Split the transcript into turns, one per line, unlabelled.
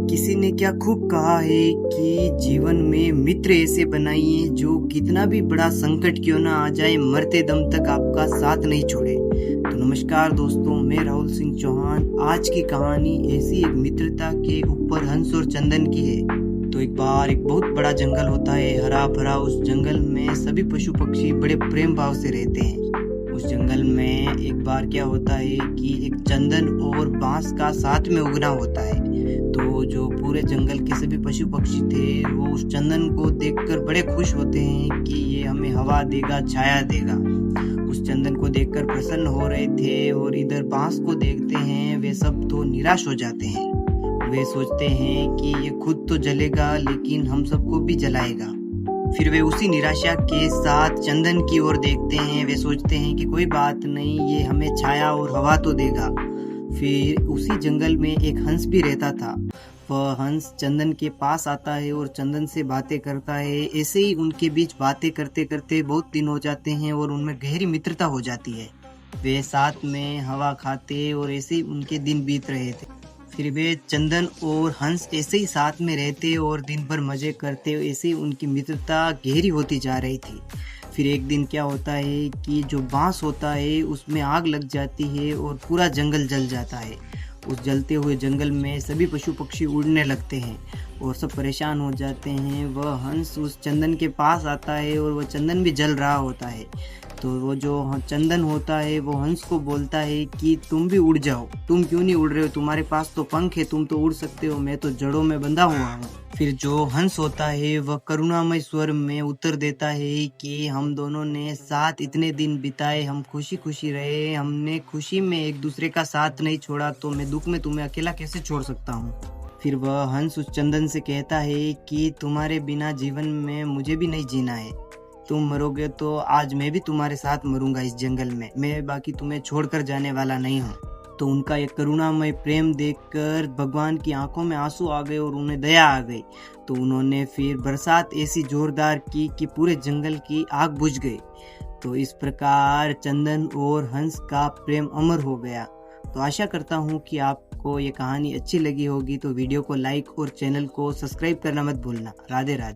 किसी ने क्या खूब कहा है कि जीवन में मित्र ऐसे बनाइए जो कितना भी बड़ा संकट क्यों ना आ जाए मरते दम तक आपका साथ नहीं छोड़े। तो नमस्कार दोस्तों, मैं राहुल सिंह चौहान। आज की कहानी ऐसी एक मित्रता के ऊपर हंस और चंदन की है। तो एक बार एक बहुत बड़ा जंगल होता है, हरा भरा। उस जंगल में सभी पशु पक्षी बड़े प्रेम भाव से रहते हैं। उस जंगल में एक बार क्या होता है कि एक चंदन और बांस का साथ में उगना होता है। तो जो पूरे जंगल के सभी पशु पक्षी थे वो उस चंदन को देखकर बड़े खुश होते हैं कि ये हमें हवा देगा, छाया देगा। उस चंदन को देखकर प्रसन्न हो रहे थे और इधर बांस को देखते हैं वे सब तो निराश हो जाते हैं। वे सोचते हैं कि ये खुद तो जलेगा लेकिन हम सबको भी जलाएगा। फिर वे उसी निराशा के साथ चंदन की ओर देखते हैं। वे सोचते हैं कि कोई बात नहीं, ये हमें छाया और हवा तो देगा। फिर उसी जंगल में एक हंस भी रहता था। वह हंस चंदन के पास आता है और चंदन से बातें करता है। ऐसे ही उनके बीच बातें करते करते बहुत दिन हो जाते हैं और उनमें गहरी मित्रता हो जाती है। वे साथ में हवा खाते और ऐसे ही उनके दिन बीत रहे थे। फिर वे चंदन और हंस ऐसे ही साथ में रहते और दिन भर मजे करते। ऐसे ही उनकी मित्रता गहरी होती जा रही थी। फिर एक दिन क्या होता है कि जो बांस होता है उसमें आग लग जाती है और पूरा जंगल जल जाता है। उस जलते हुए जंगल में सभी पशु पक्षी उड़ने लगते हैं और सब परेशान हो जाते हैं। वह हंस उस चंदन के पास आता है और वह चंदन भी जल रहा होता है। तो वो जो चंदन होता है वो हंस को बोलता है कि तुम भी उड़ जाओ। तुम क्यों नहीं उड़ रहे हो? तुम्हारे पास तो पंख है, तुम तो उड़ सकते हो, मैं तो जड़ों में बंधा हुआ हूँ। फिर जो हंस होता है वह करुणामय स्वर में उत्तर देता है कि हम दोनों ने साथ इतने दिन बिताए, हम खुशी खुशी रहे, हमने खुशी में एक दूसरे का साथ नहीं छोड़ा, तो मैं दुख में तुम्हें अकेला कैसे छोड़ सकता हूँ। फिर वह हंस उस चंदन से कहता है कि तुम्हारे बिना जीवन में मुझे भी नहीं जीना है। तुम मरोगे तो आज मैं भी तुम्हारे साथ मरूंगा इस जंगल में। मैं बाकी तुम्हें छोड़कर जाने वाला नहीं हूँ। तो उनका एक करुणामय प्रेम देखकर भगवान की आंखों में आंसू आ गए और उन्हें दया आ गई। तो उन्होंने फिर बरसात ऐसी जोरदार की कि पूरे जंगल की आग बुझ गई। तो इस प्रकार चंदन और हंस का प्रेम अमर हो गया। तो आशा करता हूँ कि आपको ये कहानी अच्छी लगी होगी। तो वीडियो को लाइक और चैनल को सब्सक्राइब करना मत भूलना। राधे राधे।